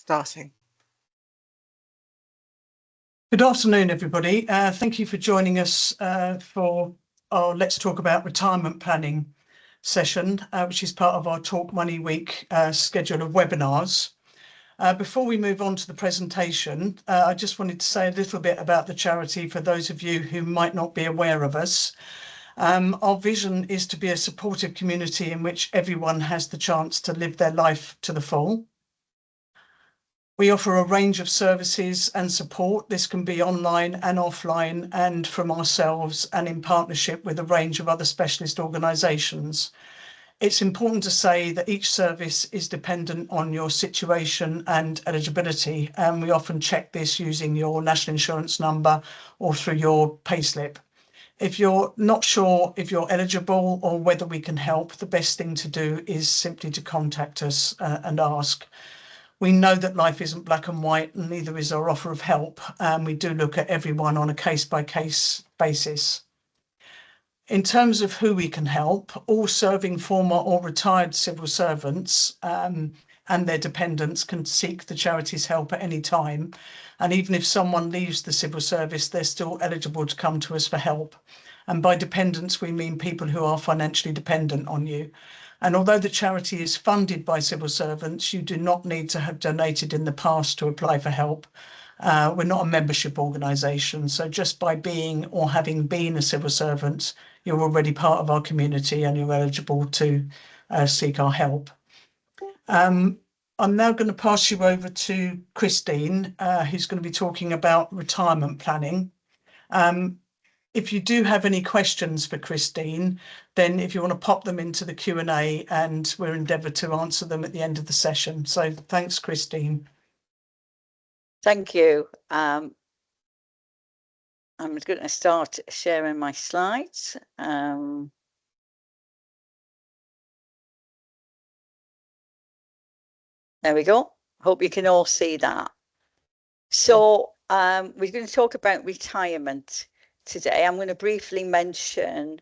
Starting. Good afternoon, everybody. Thank you for joining us for our Let's Talk About Retirement Planning session, which is part of our Talk Money Week schedule of webinars. Before we move on to the presentation, I just wanted to say a little bit about the charity for those of you who might not be aware of us. Our vision is to be a supportive community in which everyone has the chance to live their life to the full. We offer a range of services and support. This can be online and offline and from ourselves and in partnership with a range of other specialist organisations. It's important to say that each service is dependent on your situation and eligibility, and we often check this using your national insurance number or through your payslip. If you're not sure if you're eligible or whether we can help, the best thing to do is simply to contact us and ask. We know that life isn't black and white, and neither is our offer of help. We do look at everyone on a case-by-case basis. In terms of who we can help, all serving former or retired civil servants and their dependents can seek the charity's help at any time. And even if someone leaves the civil service, they're still eligible to come to us for help. And by dependents, we mean people who are financially dependent on you. And although the charity is funded by civil servants, you do not need to have donated in the past to apply for help. We're not a membership organisation, so just by being or having been a civil servant, you're already part of our community and you're eligible to seek our help. I'm now going to pass you over to Christine, who's going to be talking about retirement planning. If you do have any questions for Christine, then if you want to pop them into the Q&A, and we'll endeavour to answer them at the end of the session. So thanks, Christine. Thank you. I'm going to start sharing my slides. There we go. Hope you can all see that. So we're going to talk about retirement today. I'm going to briefly mention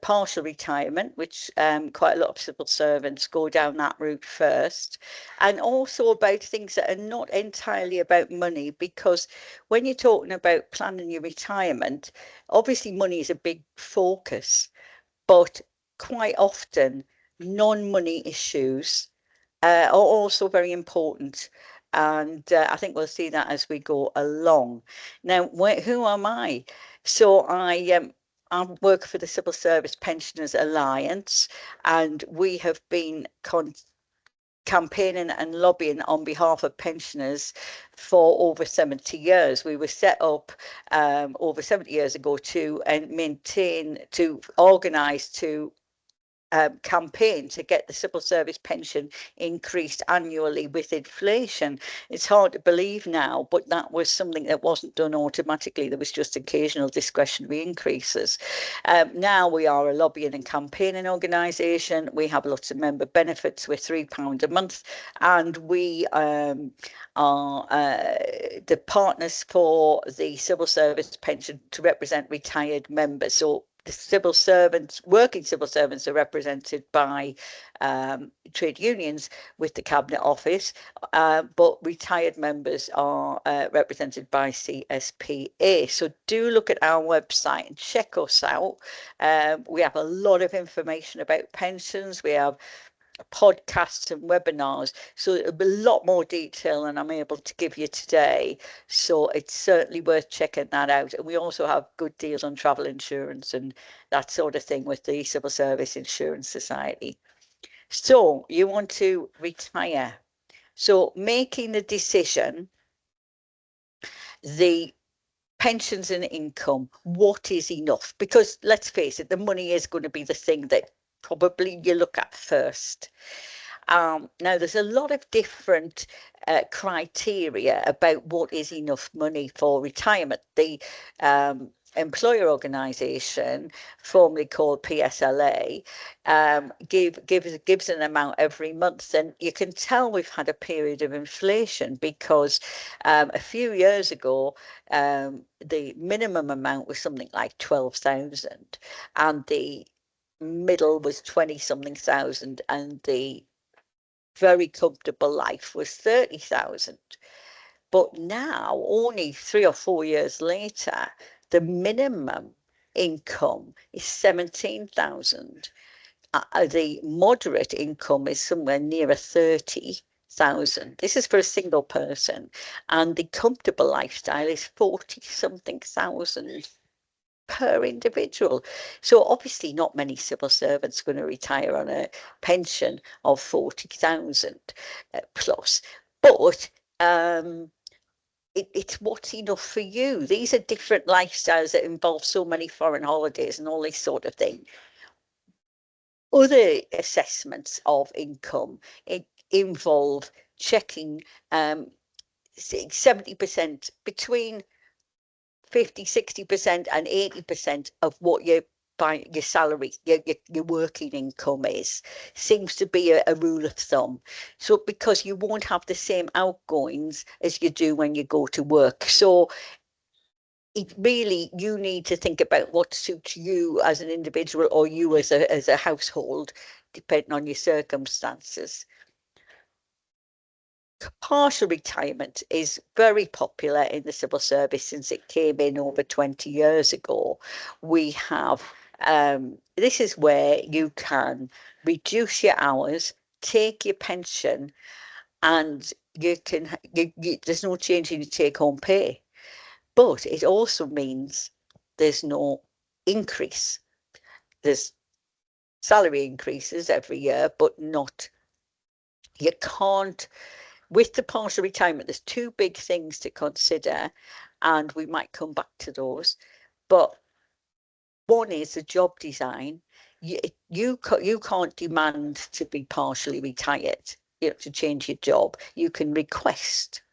partial retirement, which quite a lot of civil servants go down that route first, and also about things that are not entirely about money, because when you're talking about planning your retirement, obviously money is a big focus, but quite often non-money issues are also very important. And I think we'll see that as we go along. Now, who am I? So I work for the Civil Service Pensioners Alliance, and we have been campaigning and lobbying on behalf of pensioners for over 70 years. We were set up over 70 years ago to organise to campaign to get the civil service pension increased annually with inflation. It's hard to believe now, but that was something that wasn't done automatically. There was just occasional discretionary increases. Now we are a lobbying and campaigning organisation. We have lots of member benefits with £3 a month, and we are the partners for the civil service pension to represent retired members. So the civil servants, working civil servants, are represented by trade unions with the Cabinet Office, but retired members are represented by CSPA. So do look at our website and check us out. We have a lot of information about pensions. We have podcasts and webinars, so it'll be a lot more detail than I'm able to give you today, so it's certainly worth checking that out. And we also have good deals on travel insurance and that sort of thing with the Civil Service Insurance Society. So you want to retire, so making the decision, the pensions and income, what is enough? Because let's face it, the money is going to be the thing that probably you look at first. Now, there's a lot of different criteria about what is enough money for retirement. The employer organisation, formerly called PSLA, gives an amount every month, and you can tell we've had a period of inflation because a few years ago the minimum amount was something like 12,000, and the middle was 20 something thousand, and the very comfortable life was 30,000. But now, only 3 or 4 years later, the minimum income is 17,000. The moderate income is somewhere nearer 30,000. This is for a single person. And the comfortable lifestyle is 40 something thousand per individual. So obviously not many civil servants are going to retire on a pension of 40,000 plus. But it's what's enough for you. These are different lifestyles that involve so many foreign holidays and all this sort of thing. Other assessments of income involve checking 70%, between 50, 60% and 80% of what your salary, your working income seems to be a rule of thumb. So because you won't have the same outgoings as you do when you go to work. So it really, you need to think about what suits you as an individual or you as a household, depending on your circumstances. Partial retirement is very popular in the civil service since it came in over 20 years ago. We have, this is where you can reduce your hours, take your pension, and you can, there's no change in your take-home pay. But it also means there's no increase. There's salary increases every year, but not, you can't. With the partial retirement, there's two big things to consider, and we might come back to those. But one is the job design. You can't demand to be partially retired, to change your job. You can request.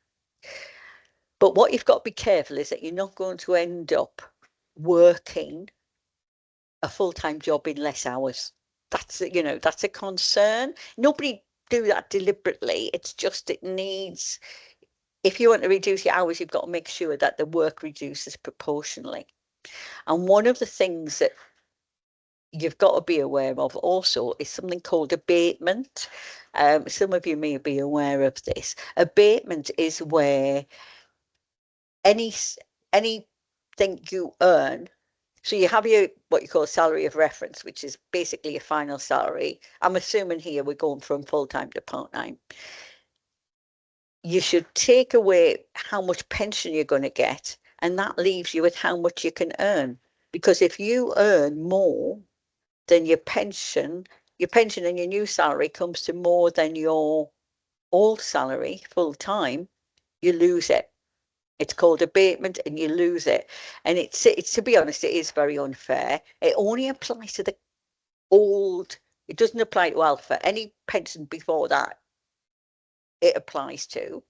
But what you've got to be careful is that you're not going to end up working a full-time job in less hours. That's a concern. Nobody do that deliberately. It's just, it needs, if you want to reduce your hours, you've got to make sure that the work reduces proportionally. And one of the things that you've got to be aware of also is something called abatement. Some of you may be aware of this. Abatement is where anything you earn, so you have your what you call salary of reference, which is basically your final salary. I'm assuming here we're going from full-time to part-time. You should take away how much pension you're going to get, and that leaves you with how much you can earn. Because if you earn more than your pension and your new salary comes to more than your old salary full-time, you lose it. It's called abatement and you lose it. And it's to be honest, it is very unfair. It only applies to the old, it doesn't apply to alpha. Any pension before that, it applies to.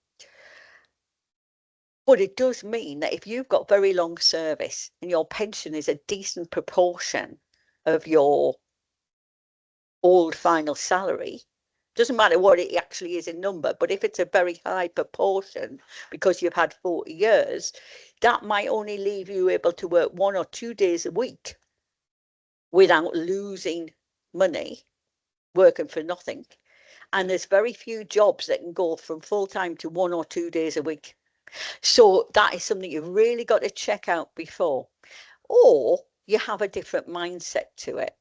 But it does mean that if you've got very long service and your pension is a decent proportion of your old final salary, doesn't matter what it actually is in number, but if it's a very high proportion because you've had 40 years, that might only leave you able to work 1 or 2 days a week without losing money, working for nothing. And there's very few jobs that can go from full-time to 1 or 2 days a week. So that is something you've really got to check out before, or you have a different mindset to it.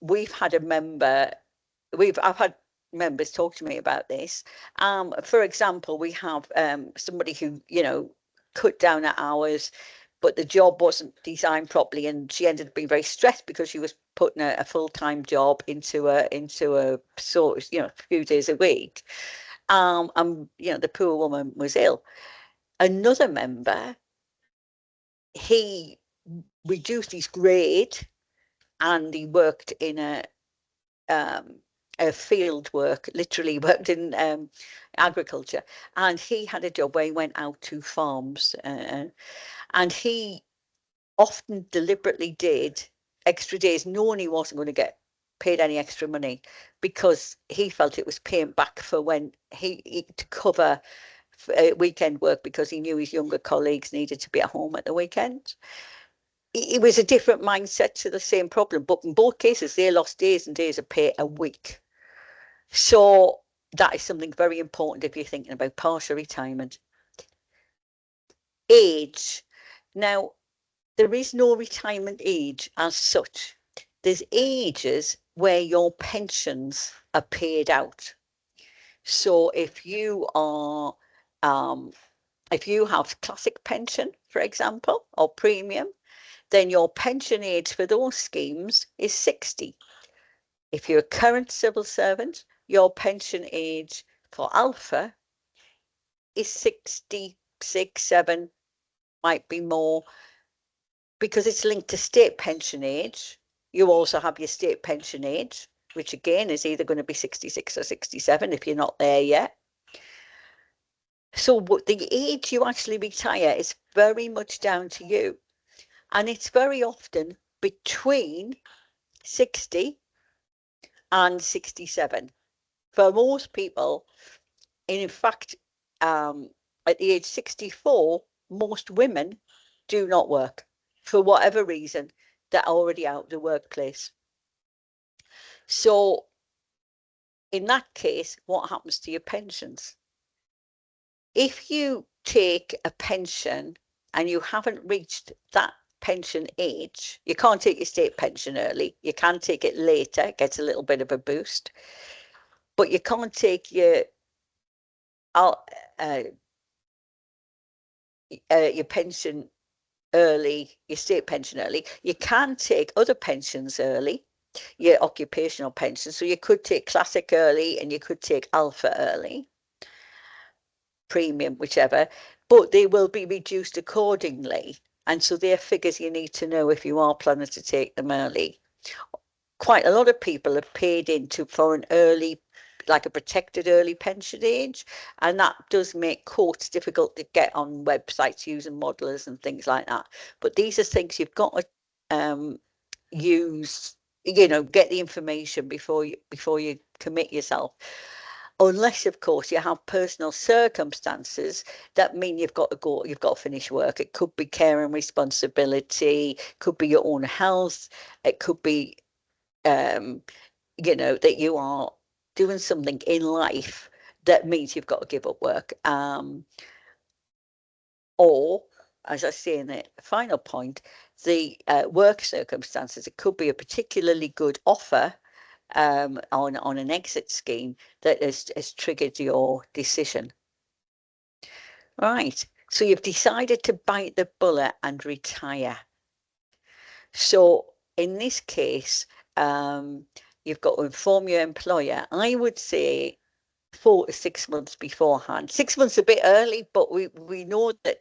We've had a member, I've had members talk to me about this. For example, we have somebody who, cut down her hours, but the job wasn't designed properly, and she ended up being very stressed because she was putting a full-time job into a sort of, a few days a week. And the poor woman was ill. Another member, he reduced his grade and he worked in a field work, literally worked in agriculture, and he had a job where he went out to farms, and he often deliberately did extra days knowing he wasn't going to get paid any extra money, because he felt it was paying back for when he to cover weekend work, because he knew his younger colleagues needed to be at home at the weekend. It was a different mindset to the same problem, but in both cases they lost days and days of pay a week. So that is something very important if you're thinking about partial retirement. Age. Now, there is no retirement age as such. There's ages where your pensions are paid out. So if you are, if you have classic pension, for example, or premium, then your pension age for those schemes is 60. If you're a current civil servant, your pension age for Alpha is 66, 7, might be more, because it's linked to state pension age. You also have your state pension age, which again is either going to be 66 or 67 if you're not there yet. So the age you actually retire is very much down to you. And it's very often between 60 and 67. For most people, and in fact, at the age 64, most women do not work for whatever reason. They're already out of the workplace. So in that case, what happens to your pensions? If you take a pension and you haven't reached that pension age, you can't take your state pension early. You can take it later, it gets a little bit of a boost, but you can't take your pension early, your state pension early. You can take other pensions early, your occupational pension. So you could take classic early and you could take Alpha early, premium, whichever, but they will be reduced accordingly. And so they're figures you need to know if you are planning to take them early. Quite a lot of people have paid into for an early, like a protected early pension age, and that does make quotes difficult to get on websites using modelers and things like that. But these are things you've got to use, get the information before you commit yourself. Unless, of course, you have personal circumstances that mean you've got to finish work. It could be care and responsibility, could be your own health, it could be that you are doing something in life that means you've got to give up work. Or, as I say in the final point, the work circumstances. It could be a particularly good offer on an exit scheme that has triggered your decision. Right, so you've decided to bite the bullet and retire. So in this case, you've got to inform your employer. I would say 4 to 6 months beforehand. 6 months a bit early, but we know that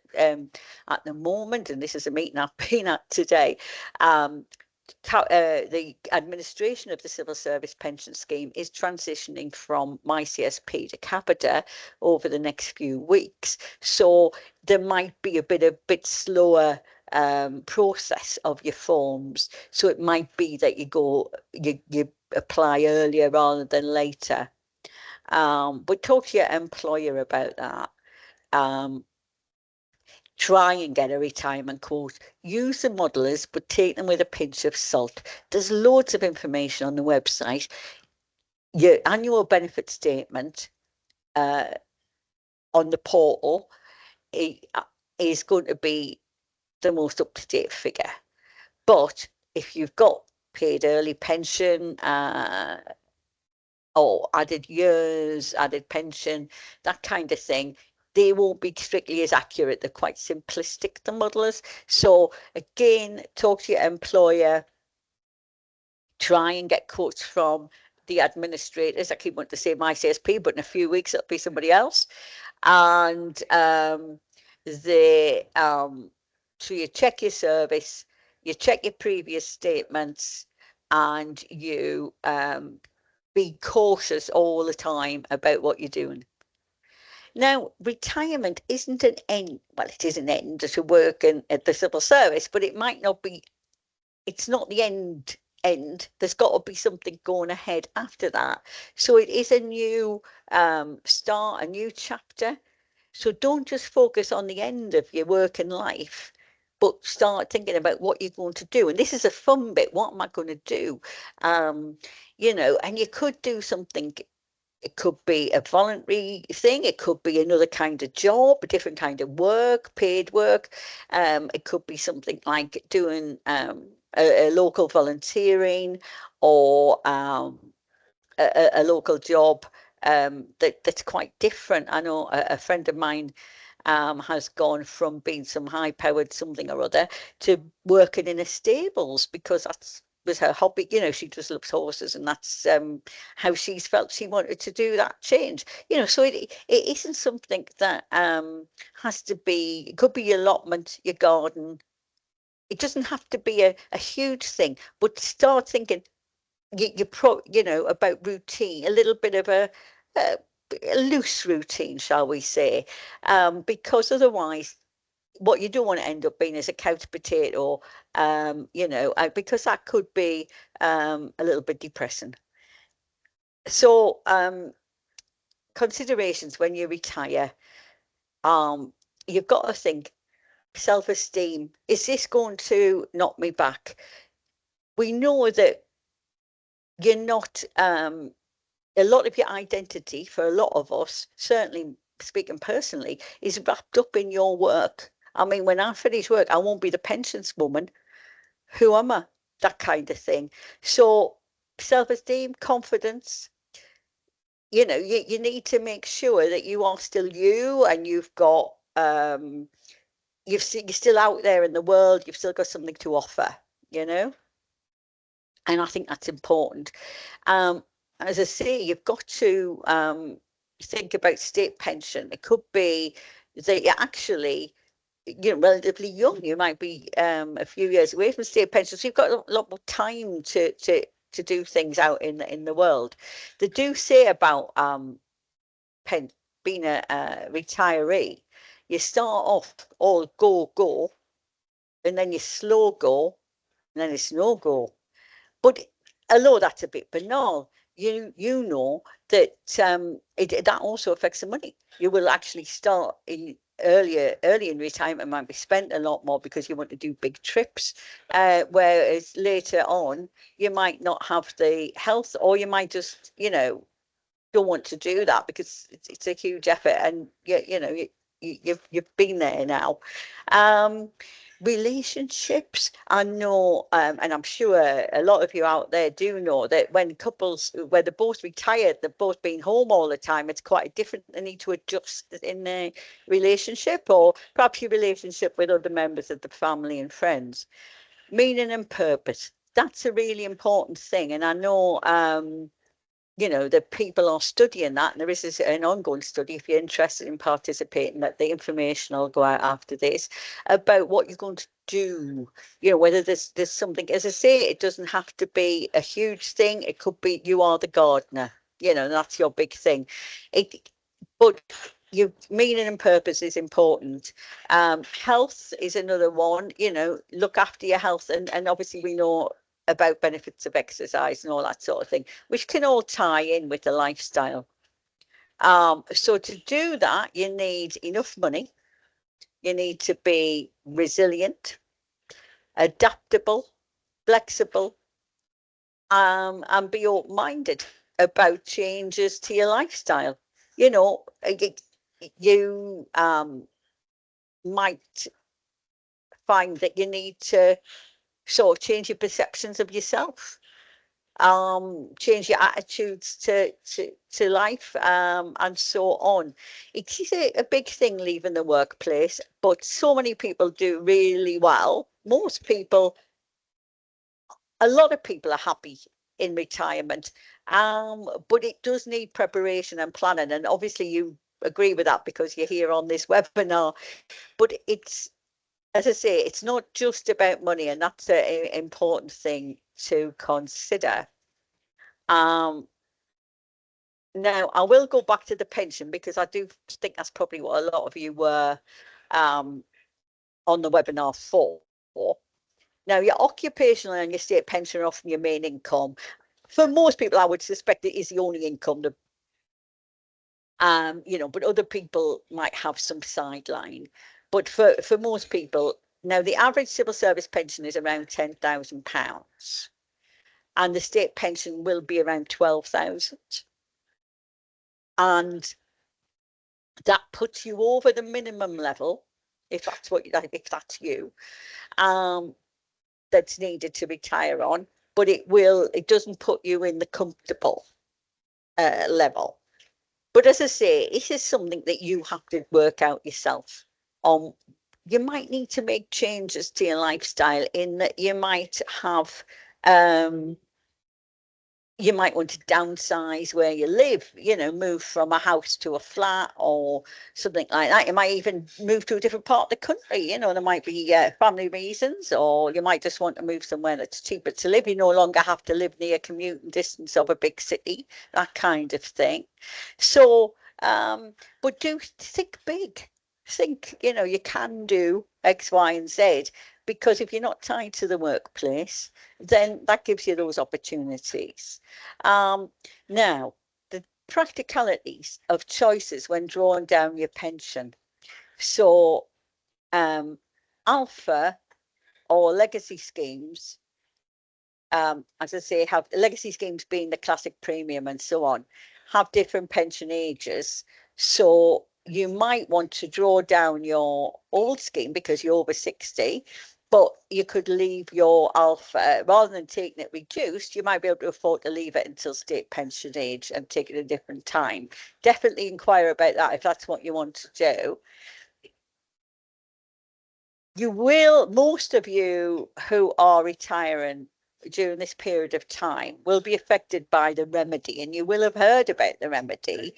at the moment, and this is a meeting I've been at today, the administration of the Civil Service Pension Scheme is transitioning from MyCSP to Capita over the next few weeks. So there might be a bit slower process of your forms. So it might be that you apply earlier rather than later. But talk to your employer about that. Try and get a retirement quote. Use the modelers, but take them with a pinch of salt. There's loads of information on the website. Your annual benefit statement on the portal is going to be the most up-to-date figure. But if you've got paid early pension, or added years, added pension, that kind of thing, they won't be strictly as accurate. They're quite simplistic, the modelers. So again, talk to your employer, try and get quotes from the administrators. I keep wanting to say MyCSP, but in a few weeks it'll be somebody else. And so you check your service, you check your previous statements, and you be cautious all the time about what you're doing. Now, retirement isn't an end. Well, it is an end to work at the civil service, but it might not be. It's not the end. There's got to be something going ahead after that. So it is a new start, a new chapter. So don't just focus on the end of your working life, but start thinking about what you're going to do. And this is a fun bit. What am I going to do? And you could do something It could be a voluntary thing. It could be another kind of job, a different kind of work, paid work. It could be something like doing a local volunteering or a local job that's quite different. I know a friend of mine has gone from being some high-powered something or other to working in a stables because that's was her hobby. You know, she just loves horses, and that's how she's felt she wanted to do that change. You know, so it isn't something that has to be. It could be your allotment, your garden. It doesn't have to be a huge thing, but start thinking you know, about routine, a little bit of a, a loose routine, shall we say, because otherwise what you don't want to end up being is a couch potato, you know, because that could be a little bit depressing. So considerations when you retire, um, you've got to think self-esteem. Is this going to knock me back? We know that you're not a lot of your identity for a lot of us, certainly speaking personally, is wrapped up in your work. I mean, when I finish work, I won't be the pensions woman. Who am I? That kind of thing. So self-esteem, confidence, you know, you need to make sure that you are still you and you've got you're still out there in the world, you've still got something to offer, you know? And I think that's important. Um, as I say, you've got to think about state pension. It could be that you actually, you know, relatively young. You might be a few years away from state pension, so you've got a lot more time to do things out in the world. They do say about pen, being a retiree, you start off all go go, and then you slow go, and then it's no go. But although that's a bit banal, you know that that also affects the money. You will actually start in early in retirement might be spent a lot more because you want to do big trips, whereas later on you might not have the health, or you might just don't want to do that because it's a huge effort, and you know you've been there now. Um, Relationships, I know, and I'm sure a lot of you out there do know that when couples where they're both retired, they've both been home all the time, it's quite different. They need to adjust in their relationship, or perhaps your relationship with other members of the family and friends. Meaning and purpose. That's a really important thing, and I know you know, that people are studying that, and there is an ongoing study if you're interested in participating, that the information will go out after this about what you're going to do, you know, whether there's something, as I say, it doesn't have to be a huge thing. It could be you are the gardener, you know, that's your big thing. But your meaning and purpose is important. Health is another one, you know, look after your health, and obviously we know about benefits of exercise and all that sort of thing, which can all tie in with the lifestyle. So to do that, you need enough money. You need to be resilient, adaptable, flexible, and be open-minded about changes to your lifestyle. You know, you might find that you need to sort of change your perceptions of yourself, change your attitudes to life, and so on. It is a big thing leaving the workplace, but so many people do really well. Most people, a lot of people are happy in retirement, but it does need preparation and planning. And obviously you agree with that because you're here on this webinar. But it's, as I say, it's not just about money, and that's an important thing to consider. Now, I will go back to the pension because I do think that's probably what a lot of you were on the webinar for. Now, your occupational and your state pension are often your main income. For most people, I would suspect it is the only income that, you know, but other people might have some sideline. But for most people, now the average civil service pension is around £10,000, and the state pension will be around 12,000. and that puts you over the minimum level, if that's you, that's needed to retire on, but it doesn't put you in the comfortable level. But as I say, this is something that you have to work out yourself on. You might need to make changes to your lifestyle, in that you might have you might want to downsize where you live, move from a house to a flat or something like that. You might even move to a different part of the country. There might be family reasons, or you might just want to move somewhere that's cheaper to live. You no longer have to live near commuting distance of a big city, that kind of thing. So, but do think big. Think, you can do X, Y, and Z, because if you're not tied to the workplace, then that gives you those opportunities. Now, the practicalities of choices when drawing down your pension. So, alpha or legacy schemes, as I say, have legacy schemes being the classic premium and so on, have different pension ages. So you might want to draw down your old scheme because you're over 60, but you could leave your alpha, rather than taking it reduced, you might be able to afford to leave it until state pension age and take it a different time. Definitely inquire about that if that's what you want to do. Most of you who are retiring during this period of time will be affected by the remedy, and you will have heard about the remedy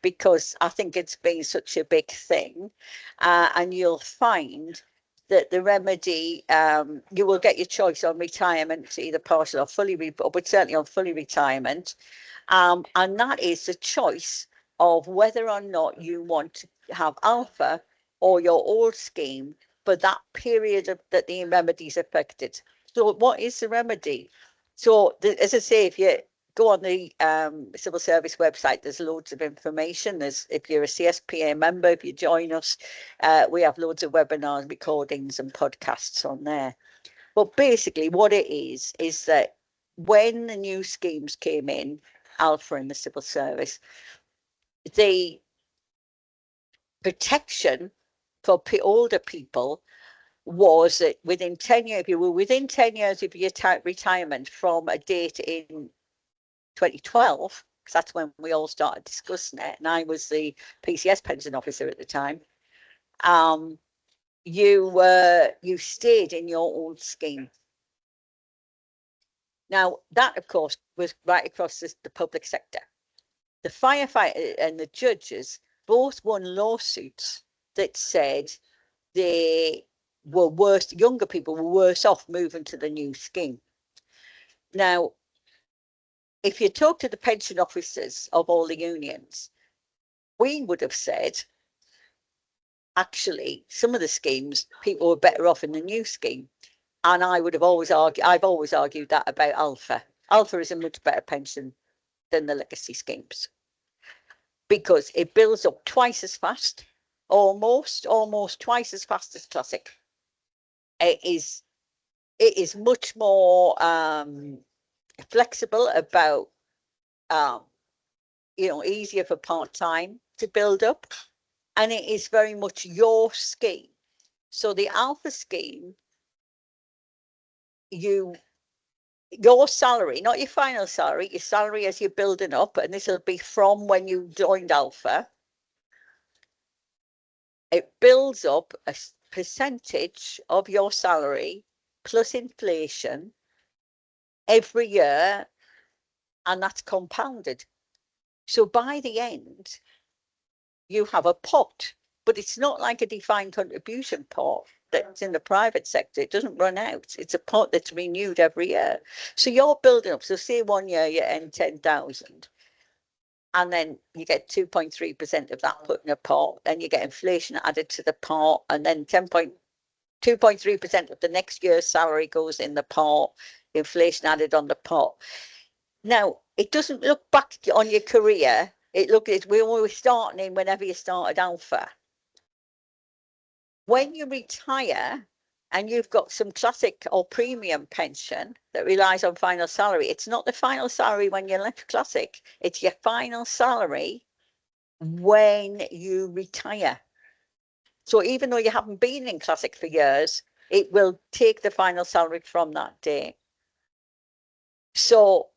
because I think it's been such a big thing, and you'll find that the remedy, you will get your choice on retirement, either partial or fully, but certainly on fully retirement, and that is the choice of whether or not you want to have alpha or your old scheme for that period that the remedy is affected. So what is the remedy? So as I say, if you go on the civil service website, there's loads of information. If you're a CSPA member, if you join us, we have loads of webinars, recordings and podcasts on there. But basically what it is that when the new schemes came in, alpha in the civil service, the protection for older people was that within 10 years, if you were within 10 years of your retirement from a date in 2012, because that's when we all started discussing it, and I was the PCS pension officer at the time, you stayed in your old scheme. Now, that, of course, was right across the public sector. The firefighter and the judges both won lawsuits that said they were worse, younger people were worse off moving to the new scheme. Now, if you talk to the pension officers of all the unions, we would have said, actually, some of the schemes, people were better off in the new scheme. And I would have always argued, I've always argued that about alpha. Alpha is a much better pension than the legacy schemes, because it builds up twice as fast, almost twice as fast as classic. It is much more flexible about easier for part-time to build up, and it is very much your scheme. So the alpha scheme, your salary, not your final salary, your salary as you're building up, and this will be from when you joined alpha, it builds up a percentage of your salary plus inflation every year, and that's compounded. So by the end, you have a pot, but it's not like a defined contribution pot that's in the private sector. It doesn't run out. It's a pot that's renewed every year. So you're building up. So say 1 year you earn 10,000, and then you get 2.3% of that put in a pot, then you get inflation added to the pot, and then 2.3% of the next year's salary goes in the pot, inflation added on the pot. Now, it doesn't look back on your career. We're always starting in whenever you started alpha. When you retire and you've got some classic or premium pension that relies on final salary, it's not the final salary when you left classic. It's your final salary when you retire. So even though you haven't been in Classic for years, it will take the final salary from that day. So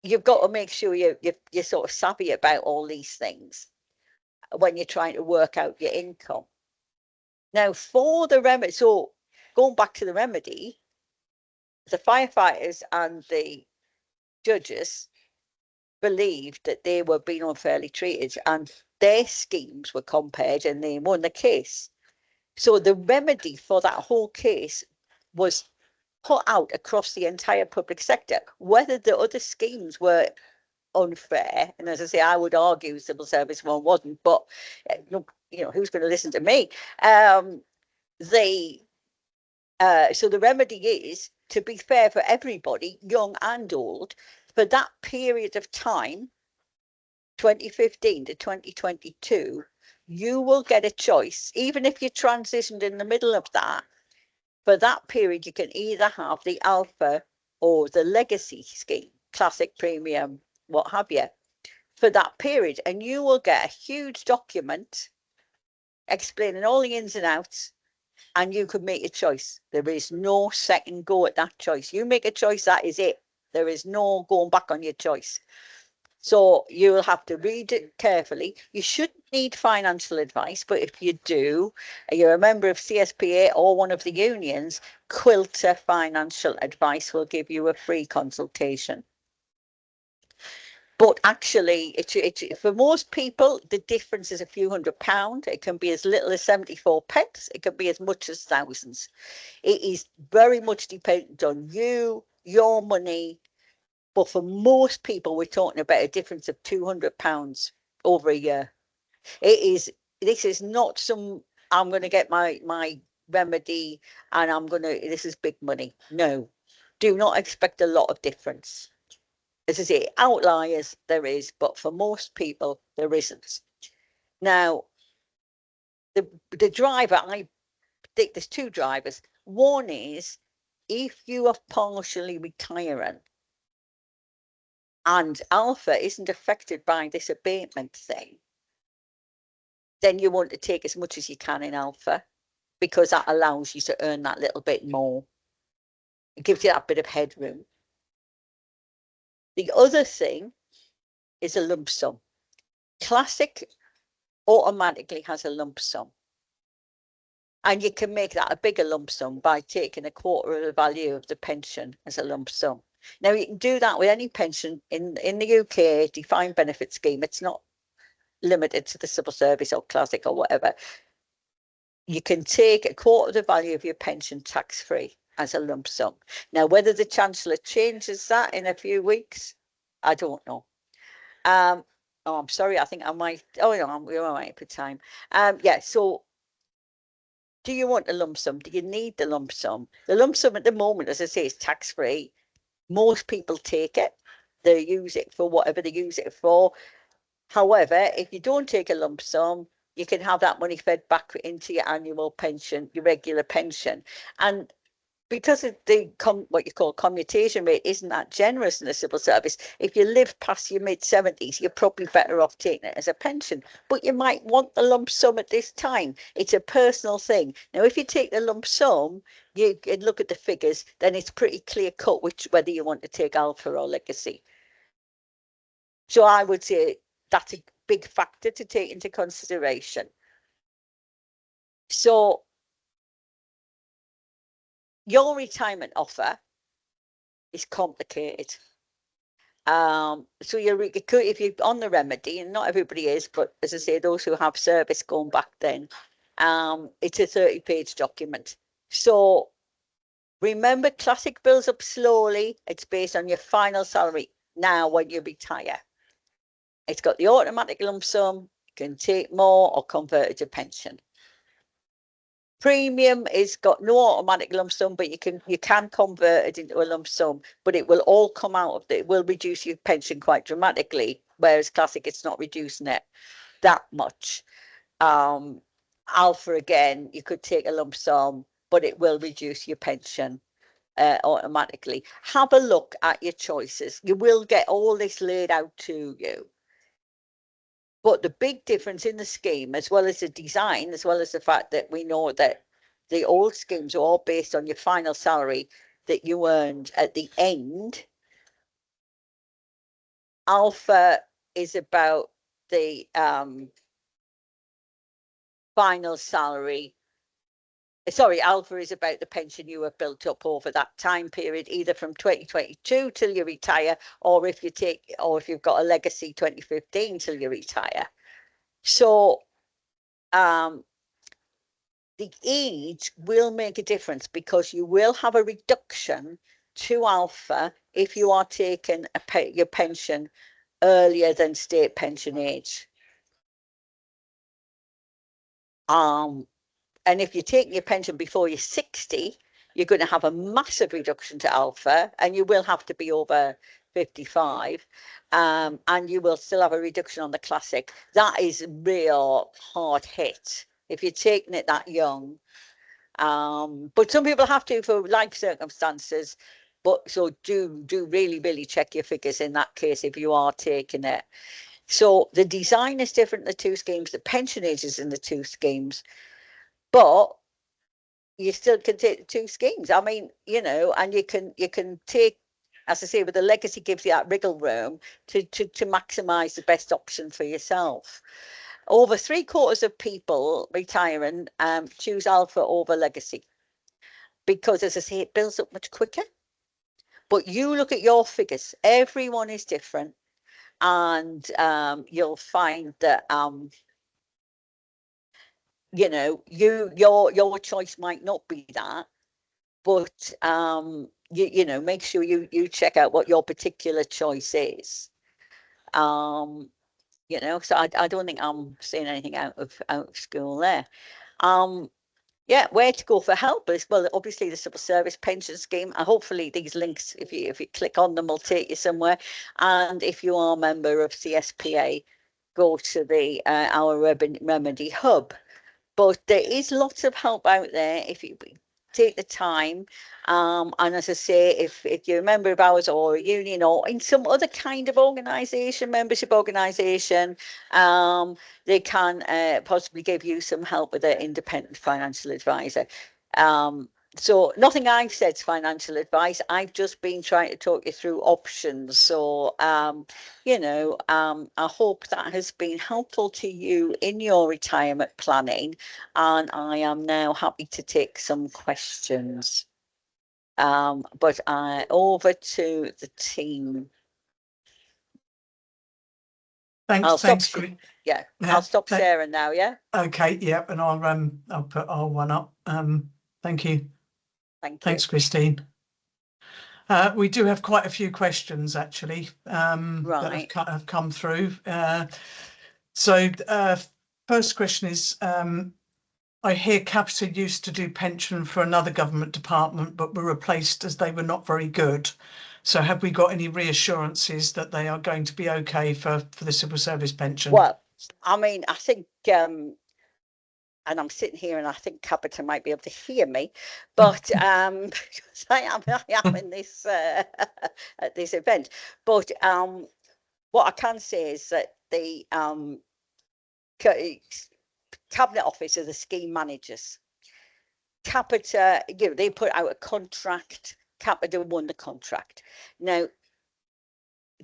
you've got to make sure you're sort of savvy about all these things when you're trying to work out your income. Now, for the remedy, so going back to the remedy, the firefighters and the judges believed that they were being unfairly treated, and their schemes were compared and they won the case. So the remedy for that whole case was put out across the entire public sector. Whether the other schemes were unfair, and as I say, I would argue civil service one wasn't, but you know, who's going to listen to me? So the remedy is to be fair for everybody, young and old, for that period of time, 2015 to 2022, you will get a choice. Even if you transitioned in the middle of that, for that period, you can either have the alpha or the legacy scheme, classic, premium, what have you, for that period. And you will get a huge document explaining all the ins and outs, and you can make a choice. There is no second go at that choice. You make a choice, that is it. There is no going back on your choice. So you will have to read it carefully. You shouldn't need financial advice, but if you do, you're a member of CSPA or one of the unions, Quilter Financial Advice will give you a free consultation. But actually, for most people, the difference is a few £100. It can be as little as 74 pence. It can be as much as thousands. It is very much dependent on you, your money. But for most people, we're talking about a difference of £200 over a year. This is not some, I'm going to get my remedy and this is big money. No, do not expect a lot of difference. As I say, outliers there is, but for most people, there isn't. Now, the driver, I think there's two drivers. One is if you are partially retiring, and alpha isn't affected by this abatement thing, then you want to take as much as you can in alpha, because that allows you to earn that little bit more. It gives you that bit of headroom. The other thing is a lump sum. Classic automatically has a lump sum. And you can make that a bigger lump sum by taking a quarter of the value of the pension as a lump sum. Now, you can do that with any pension in the UK defined benefit scheme. It's not limited to the civil service or classic or whatever. You can take a quarter of the value of your pension tax-free as a lump sum. Now, whether the Chancellor changes that in a few weeks, I don't know. Oh, I'm sorry, I think I might, oh no, we're all right for time. Yeah, so do you want a lump sum? Do you need the lump sum? The lump sum at the moment, as I say, is tax-free. Most people take it. They use it for whatever they use it for. However, if you don't take a lump sum, you can have that money fed back into your annual pension, your regular pension. And because of the what you call commutation rate isn't that generous in the civil service, if you live past your mid-70s, you're probably better off taking it as a pension. But you might want the lump sum at this time. It's a personal thing. Now, if you take the lump sum, you can look at the figures, then it's pretty clear cut whether you want to take alpha or legacy. So I would say that's a big factor to take into consideration. So your retirement offer is complicated. So if you're on the remedy, and not everybody is, but as I say, those who have service going back then, it's a 30-page document. So remember, classic builds up slowly. It's based on your final salary now when you retire. It's got the automatic lump sum. You can take more or convert it to pension. Premium is got no automatic lump sum, but you can convert it into a lump sum, but it will all come out of it. It will reduce your pension quite dramatically, whereas classic, it's not reducing it that much. Alpha, again, you could take a lump sum, but it will reduce your pension automatically. Have a look at your choices. You will get all this laid out to you. But the big difference in the scheme, as well as the design, as well as the fact that we know that the old schemes are all based on your final salary that you earned at the end. Alpha is about the final salary. Sorry, Alpha is about the pension you have built up over that time period, either from 2022 till you retire, or if you've got a legacy 2015 till you retire. So the age will make a difference because you will have a reduction to Alpha if you are taking your pension earlier than state pension age. And if you're taking your pension before you're 60, you're going to have a massive reduction to Alpha, and you will have to be over 55, and you will still have a reduction on the Classic. That is a real hard hit if you're taking it that young. But some people have to for life circumstances. But so do really check your figures in that case if you are taking it. So the design is different in the two schemes, the pension age is in the two schemes, but you still can take the two schemes. I mean, you know, and you can take, as I say, with the legacy gives you that wriggle room to maximise the best option for yourself. Over 3/4 of people retiring choose Alpha over legacy because, as I say, it builds up much quicker. But you look at your figures, everyone is different, and you'll find that you know, your choice might not be that, but you know, make sure you check out what your particular choice is. You know, so I don't think I'm saying anything out of school there. Yeah, where to go for help is, well, obviously the Civil Service Pension Scheme, and hopefully these links, if you click on them, will take you somewhere. And if you are a member of CSPA, go to the our Remedy Hub. But there is lots of help out there if you take the time. And as I say, if you're a member of ours or a union or in some other kind of organisation, membership organisation, they can possibly give you some help with an independent financial advisor. So nothing I've said is financial advice. I've just been trying to talk you through options. So, you know, I hope that has been helpful to you in your retirement planning. And I am now happy to take some questions. But over to the team. Thanks. Yeah, I'll stop sharing now. Yeah. Okay. Yeah, and I'll put our one up. Thank you. Thanks, Christine. We do have quite a few questions actually that have come through. So first question is, I hear Capita used to do pension for another government department, but were replaced as they were not very good. So have we got any reassurances that they are going to be okay for the civil service pension? Well, I mean, I think and I'm sitting here and I think Capita might be able to hear me, but because I am in this at this event. But what I can say is that the Cabinet Office are the scheme managers. Capita, you know, they put out a contract. Capita won the contract. Now,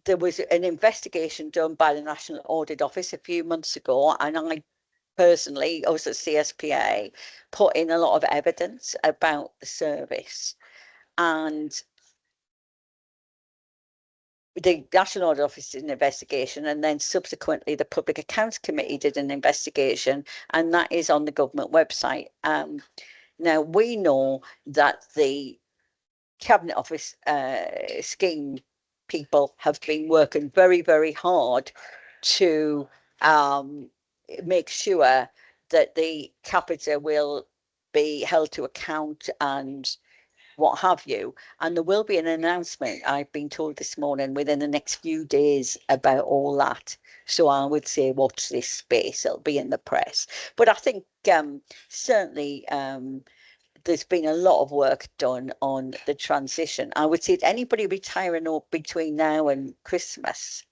there was an investigation done by the National Audit Office a few months ago, and I personally, I was at CSPA, put in a lot of evidence about the service. And the National Audit Office did an investigation, and then subsequently the Public Accounts Committee did an investigation, and that is on the government website. Now, we know that the Cabinet Office scheme people have been working very hard to make sure that the Capita will be held to account and what have you. And there will be an announcement, I've been told this morning, within the next few days about all that. So I would say watch this space. It'll be in the press. But I think certainly there's been a lot of work done on the transition. I would say to anybody retiring between now and Christmas,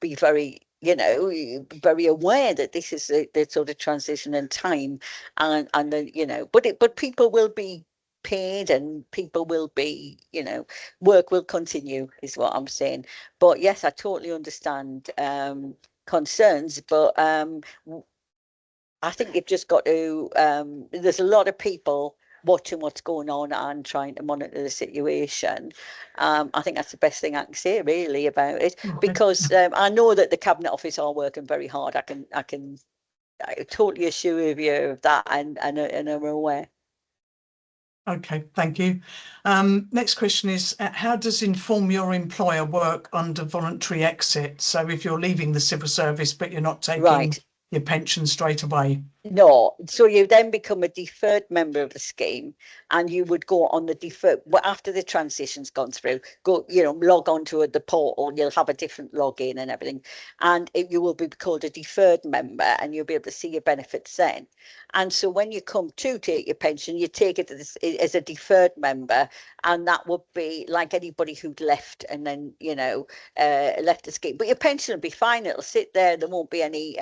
be very very aware that this is the sort of transition in time, and then, but people will be paid, and people will be, work will continue, is what I'm saying. But yes, I totally understand concerns, but I think you've just got to, there's a lot of people watching what's going on and trying to monitor the situation. I think that's the best thing I can say really about it, Okay. because I know that the Cabinet Office are working very hard. I totally assure you of that, and I'm aware. Okay, thank you. Next question is, how does Inform Your Employer work under voluntary exit? So if you're leaving the civil service, but you're not taking Right. your pension straight away. No, so you then become a deferred member of the scheme, and you would go on the deferred, well, after the transition's gone through, log on to the portal, you'll have a different login and everything, and you will be called a deferred member, and you'll be able to see your benefits then. And so when you come to take your pension, you take it as a deferred member, and that would be like anybody who'd left and then, left the scheme. But your pension will be fine, it'll sit there, there won't be any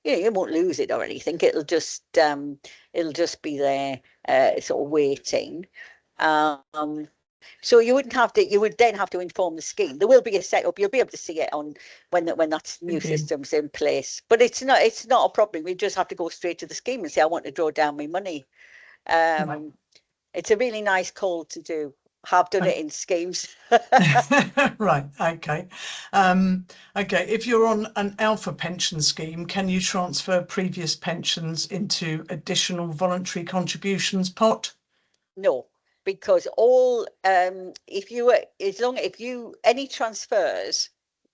you won't lose it or anything. It'll just be there, sort of waiting. So you wouldn't have to. You would then have to inform the scheme. There will be a setup. You'll be able to see it on when that new system's in place. But it's not a problem. We just have to go straight to the scheme and say, I want to draw down my money. Right. It's a really nice call to do. Have done it in schemes. Right. Okay. Okay. If you're on an alpha pension scheme, can you transfer previous pensions into additional voluntary contributions pot? No, because any transfers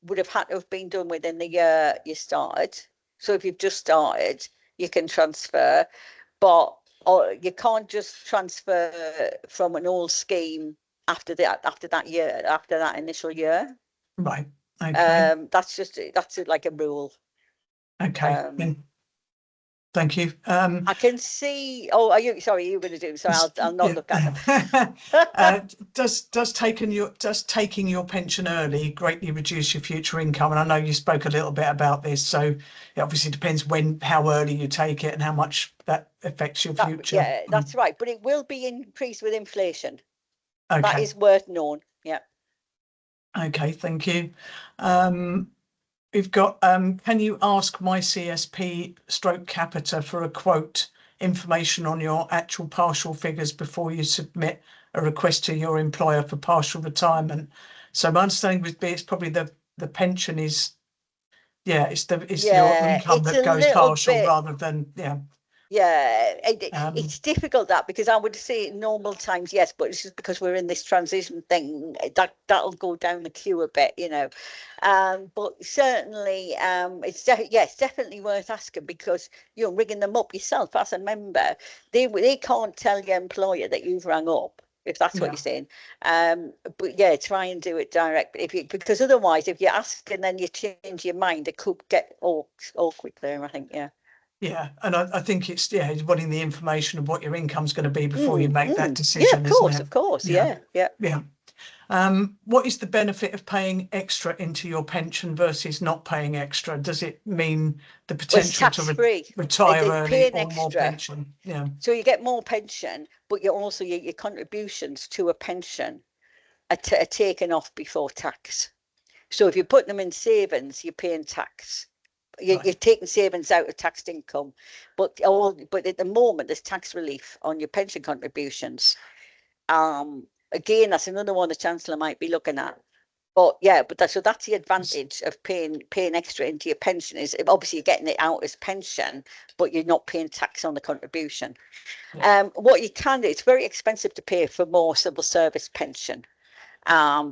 would have had to have been done within the year you started. So if you've just started, you can transfer, but you can't just transfer from an old scheme after that initial year. Right. Okay. That's like a rule. Okay. Thank you. I can see. Oh, sorry? You're going to do so. I'll not look at them. Does taking your pension early greatly reduce your future income? And I know you spoke a little bit about this, so it obviously depends how early you take it and how much that affects your future. Yeah, that's right. But it will be increased with inflation. Okay. That is worth knowing. Yeah. Okay. Thank you. We've got, can you ask my CSP stroke Capita for a quote information on your actual partial figures before you submit a request to your employer for partial retirement? So my understanding would be it's probably the pension is, it's your income that goes partial rather than, Yeah, it's difficult because I would say in normal times, yes, but it's just because we're in this transition thing that'll go down the queue a bit, but certainly, it's definitely worth asking, because ringing them up yourself as a member, they can't tell your employer that you've rang up, if that's what you're saying. But yeah, try and do it direct, because otherwise, if you ask and then you change your mind, it could get awkward there, I think. Yeah, and I think it's wanting the information of what your income's going to be before you make that Yeah, decision. of course. Yeah. What is the benefit of paying extra into your pension versus not paying extra? Does it mean the potential to retire early or more pension? Yeah. So you get more pension, but you're also your contributions to a pension are taken off before tax. So if you put them in savings, you're paying tax. You're taking savings out of taxed income, but at the moment there's tax relief on your pension contributions. Again, that's another one the Chancellor might be looking at. But that's the advantage of paying extra into your pension, is obviously you're getting it out as pension, but you're not paying tax on the contribution. What you can do, it's very expensive to pay for more civil service pension.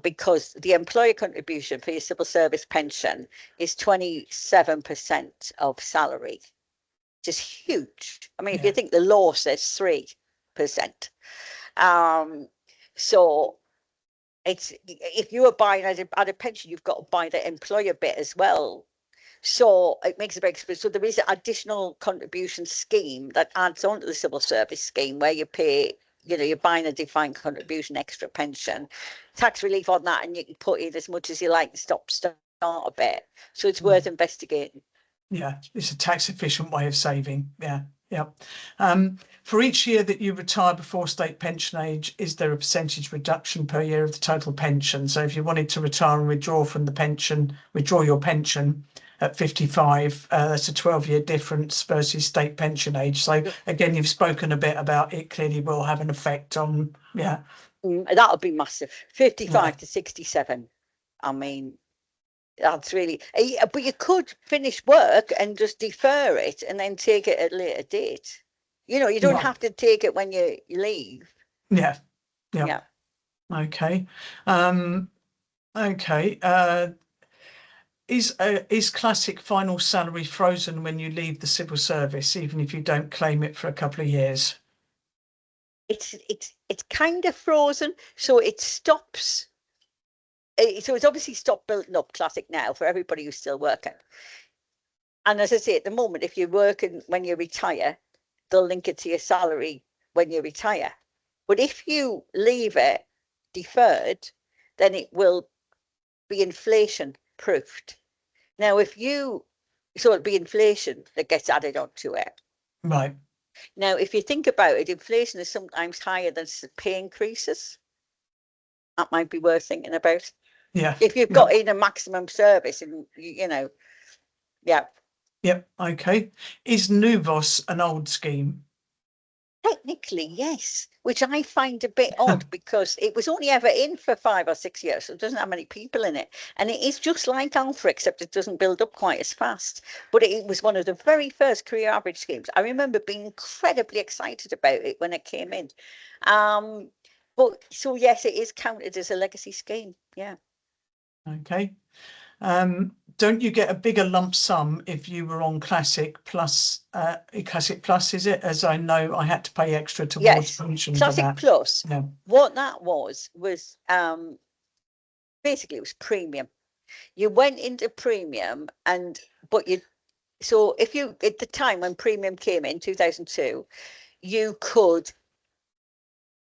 Because the employer contribution for your civil service pension is 27% of salary, which is huge. I mean, if you think the law says 3%, so it's, if you are buying at a pension, you've got to buy the employer bit as well. So it makes a big difference. So there is an additional contribution scheme that adds on to the civil service scheme, where you pay, you're buying a defined contribution extra pension, tax relief on that, and you can put in as much as you like and stop start a bit. So it's worth investigating. Yeah, it's a tax efficient way of saving. Yeah, yeah. For each year that you retire before state pension age, is there a percentage reduction per year of the total pension? So if you wanted to retire and withdraw from the pension, withdraw your pension at 55, that's a 12-year difference versus state pension age. So again, you've spoken a bit about it clearly will have an effect on, yeah. That'll be massive. 55 Yeah. to 67. I mean, that's really, but you could finish work and just defer it and then take it at a later date. You know, you don't Right. have to take it when you leave. Yeah. Yeah. Yeah. Okay. Okay. Is classic final salary frozen when you leave the civil service, even if you don't claim it for a couple of years? It's kind of frozen, so it stops. So it's obviously stopped building up classic now for everybody who's still working. And as I say, at the moment, if you're working when you retire, they'll link it to your salary when you retire. But if you leave it deferred, then it will be inflation proofed. Now, so it'll be inflation that gets added onto it. Right. Now, if you think about it, inflation is sometimes higher than pay increases. That might be worth thinking about. Yeah. If you've got in a maximum service and, you know, yeah. Yep. Okay. Is Nuvos an old scheme? Technically, yes, which I find a bit odd because it was only ever in for 5 or 6 years, so it doesn't have many people in it. And it is just like Alpha, except it doesn't build up quite as fast. But it was one of the very first career average schemes. I remember being incredibly excited about it when it came in. But so yes, it is counted as a legacy scheme. Yeah. Okay. Don't you get a bigger lump sum if you were on Classic Plus, Classic Plus, is it? As I know, I had to pay extra towards pension for Classic that. Plus. Yeah. What that was basically it was premium. You went into premium so if you, at the time when premium came in 2002, you could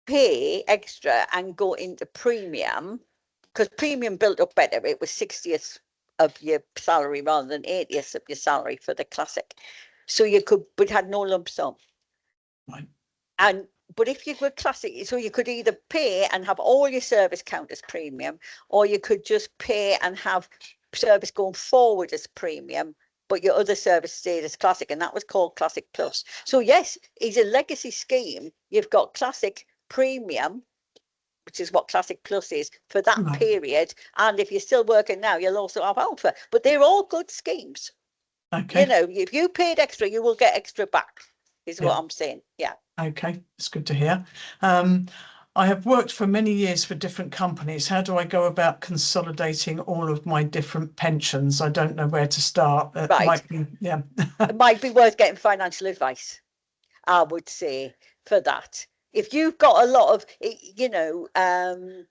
pay extra and go into premium because premium built up better. It was 60th of your salary rather than 80th of your salary for the classic. So you could, but had no lump sum. Right. But if you were classic, so you could either pay and have all your service count as premium, or you could just pay and have service going forward as premium, but your other service stayed as classic, and that was called Classic Plus. So yes, it's a legacy scheme. You've got classic premium, which is what Classic Plus is for that Right. period. And if you're still working now, you'll also have Alpha, but they're all good schemes. Okay. You know, if you paid extra, you will get extra back, is what I'm saying. Yeah. Okay, it's good to hear. I have worked for many years for different companies. How do I go about consolidating all of my different pensions? I don't know where to start. Right. Yeah. It might be worth getting financial advice, I would say, for that. If you've got a lot of, you know, a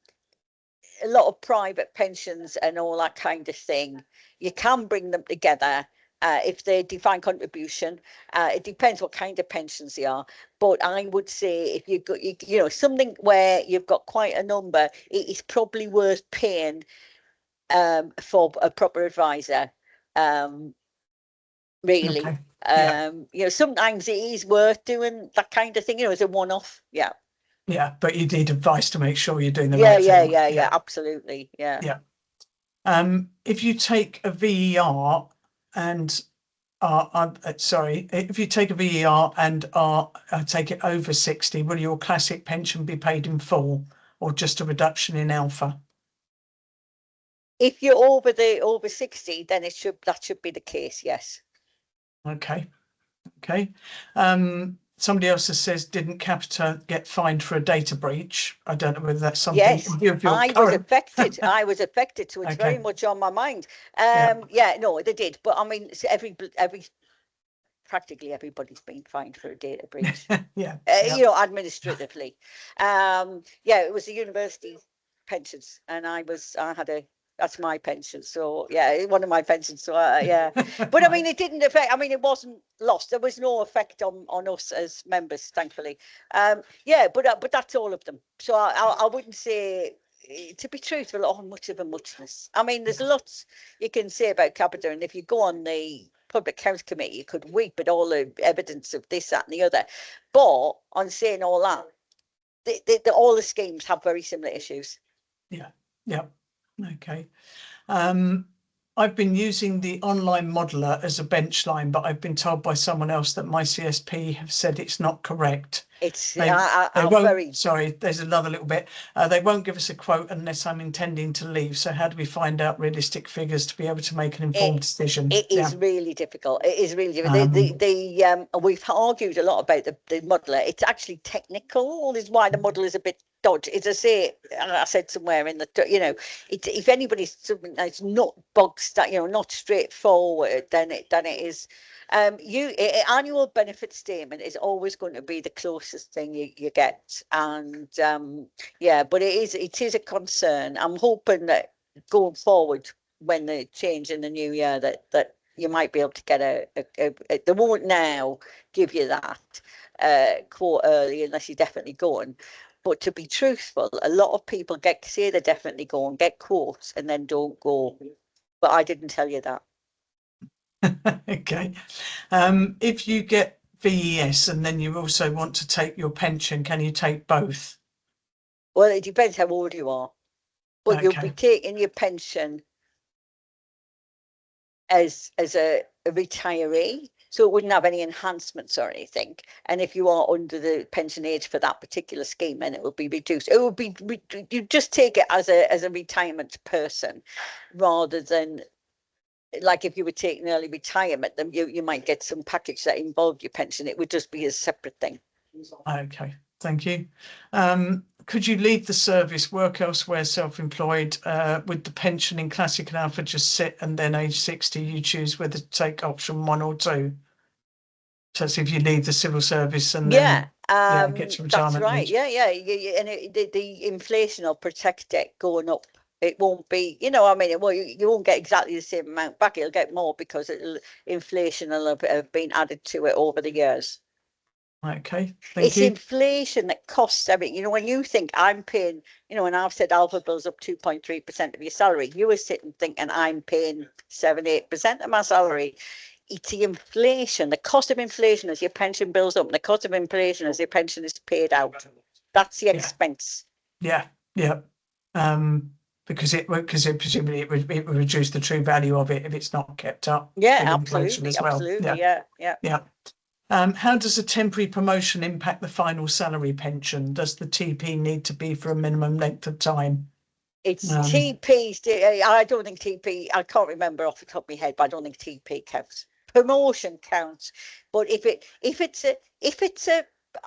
lot of private pensions and all that kind of thing, you can bring them together. If they're defined contribution, it depends what kind of pensions they are. But I would say if you've got, you know, something where you've got quite a number, it is probably worth paying for a proper advisor. Really. Okay. Yeah. You know, sometimes it is worth doing that kind of thing, you know, as a one-off. Yeah. Yeah, but you need advice to make sure you're doing the right thing. Yeah, absolutely. Yeah. Yeah. If you take a VER and sorry, if you take a VER and take it over 60, will your classic pension be paid in full or just a reduction in Alpha? If you're over 60, then that should be the case, yes. Okay. Okay. Somebody else says, didn't Capita get fined for a data breach? I don't know whether that's something. Yes, I was affected. I was affected, so it's very much on my mind. Yeah, no, they did, but I mean, practically everybody's been fined for a data breach. Yeah. You know, administratively. Yeah, it was the university pensions, and that's my pension. So yeah, one of my pensions. So yeah, but I mean, it didn't affect. I mean, it wasn't lost. There was no effect on us as members, thankfully. Yeah, but that's all of them. So I wouldn't say to be truthful, oh, much of a muchness. I mean, there's lots you can say about Capita, and if you go on the Public Health Committee, you could weep at all the evidence of this, that, and the other. But on saying all that, all the schemes have very similar issues. Yeah. Okay. I've been using the online modeler as a bench line, but I've been told by someone else that my CSP have said it's not correct. It's They I'm won't, very sorry, there's another little bit. They won't give us a quote unless I'm intending to leave. So how do we find out realistic figures to be able to make an informed decision? It is really difficult. It is really difficult. We've argued a lot about the modeler. It's actually technical. Is why the model is a bit dodgy. As I say, I said somewhere in the, if anybody's something that's not boxed, not straightforward, then it is. Annual benefit statement is always going to be the closest thing you get, and but it is a concern. I'm hoping that going forward, when they change in the new year, that you might be able to get they won't now give you that quote early unless you're definitely going. But to be truthful, a lot of people say they're definitely going, get quotes, and then don't go. But I didn't tell you that. Okay. If you get VES and then you also want to take your pension, can you take both? Well, it depends how old you are. But Okay. you'll be taking your pension as a retiree, so it wouldn't have any enhancements or anything. And if you are under the pension age for that particular scheme, then it will be reduced. It would be you just take it as a retirement person, rather than like if you were taking early retirement, then you might get some package that involved your pension. It would just be a separate thing. Okay, thank you. Could you leave the service, work elsewhere, self-employed, with the pension in Classic and Alpha just sit, and then age 60 you choose whether to take option 1 or 2? So it's if you leave the civil service and then get to retirement that's right. age. Yeah. And the inflation will protect it going up. It won't be, I mean, well, you won't get exactly the same amount back. You'll get more because inflation will have been added to it over the years. Okay, thank It's you. inflation that costs everything. When you think I'm paying, and I've said Alpha Bill's up 2.3% of your salary, you were sitting thinking I'm paying 7-8% of my salary. It's the inflation, the cost of inflation as your pension bills up, and the cost of inflation as your pension is paid out. That's the expense. Yeah. Because it presumably it would reduce the true value of it if it's not kept up. Yeah, absolutely, absolutely. Yeah. How does a temporary promotion impact the final salary pension? Does the TP need to be for a minimum length of time? It's TP's. I don't think TP. I can't remember off the top of my head, but I don't think TP counts. Promotion counts, but if it's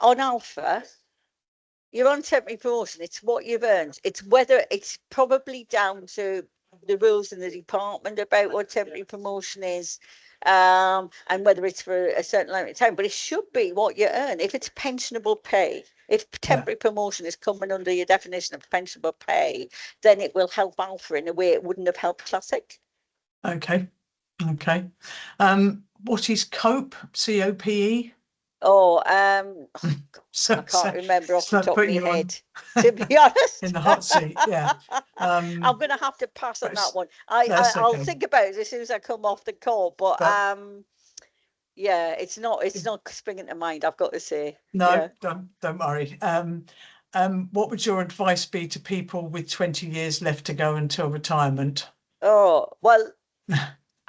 on Alpha, you're on temporary promotion. It's what you've earned. It's whether it's probably down to the rules in the department about what temporary promotion is, and whether it's for a certain length of time. But it should be what you earn. If it's pensionable pay, if temporary promotion is coming under your definition of pensionable pay, then it will help Alpha in a way it wouldn't have helped Classic. Okay. What is COPE? COPE? Oh, I can't remember off the top of my head, to be honest. In the hot seat, yeah. I'm going to have to pass on that one. I'll think about it as soon as I come off the call, but it's not springing to mind, I've got to say. No, don't worry. What would your advice be to people with 20 years left to go until retirement? Oh, well,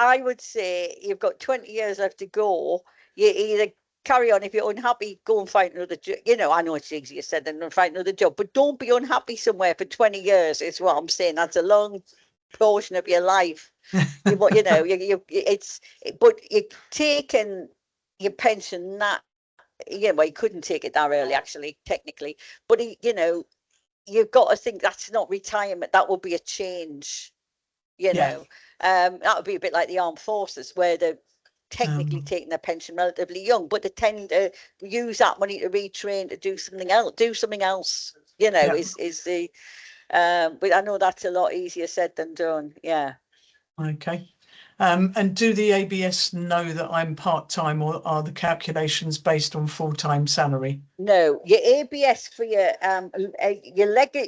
I would say you've got 20 years left to go. You either carry on. If you're unhappy, go and find another job. I know it's easier said than find another job, but don't be unhappy somewhere for 20 years is what I'm saying. That's a long portion of your life. But you're taking your pension well, you couldn't take it that early, actually, technically, but you've got to think that's not retirement. That will be a change. That would be a bit like the armed forces, where they're technically taking their pension relatively young, but they tend to use that money to retrain to do something else. Is the but I know that's a lot easier said than done. Yeah. Okay. And do the ABS know that I'm part-time, or are the calculations based on full-time salary? No, your ABS for your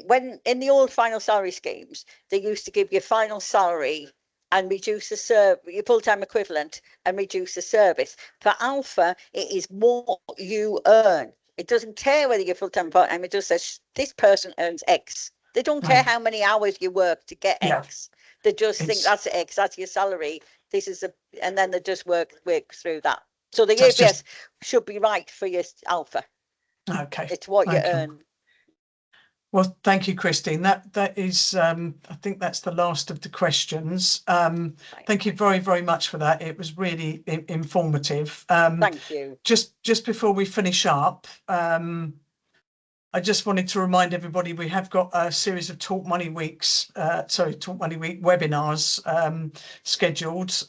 when in the old final salary schemes, they used to give you final salary and reduce your full-time equivalent and reduce the service. For Alpha, it is what you earn. It doesn't care whether you're full-time or part-time. It just says this person earns X. They don't care Right. how many hours you work to get Yeah. X. They just think It's- that's X, that's your salary. This is and then they just work through that. So the That's ABS just- should be right for your Alpha. Okay. It's what you Okay. earn. Well, thank you, Christine. That is, I think that's the last of the questions. Thank you very, very much for that. It was really informative. Thank you. Just before we finish up, I just wanted to remind everybody we have got a series of Talk Money Week webinars scheduled.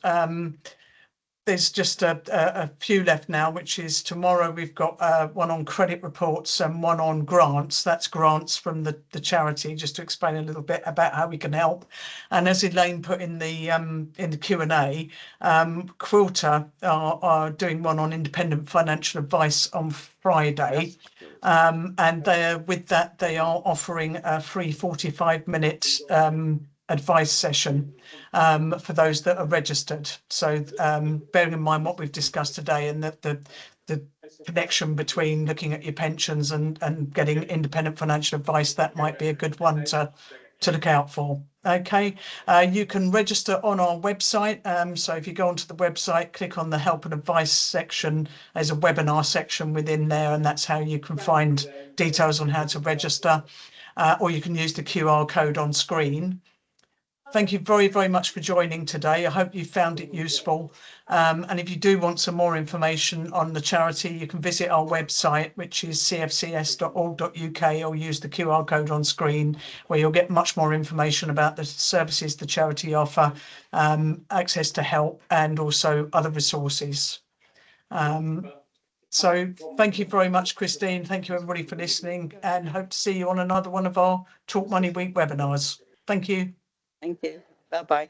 There's just a few left now, which is tomorrow. We've got one on credit reports and one on grants. That's grants from the charity, just to explain a little bit about how we can help. And as Elaine put in the Q&A, Quilter are doing one on independent financial advice on Friday. And with that, they are offering a free 45-minute advice session for those that are registered. So bearing in mind what we've discussed today, and that the connection between looking at your pensions and getting independent financial advice, that might be a good one to look out for. Okay, you can register on our website. So if you go onto the website, click on the help and advice section, there's a webinar section within there, and that's how you can find details on how to register, or you can use the QR code on screen. Thank you very, very much for joining today. I hope you found it useful. And if you do want some more information on the charity, you can visit our website, which is cfcs.org.uk, or use the QR code on screen, where you'll get much more information about the services the charity offer, access to help, and also other resources. So thank you very much, Christine. Thank you, everybody, for listening, and hope to see you on another one of our Talk Money Week webinars. Thank you. Thank you. Bye-bye.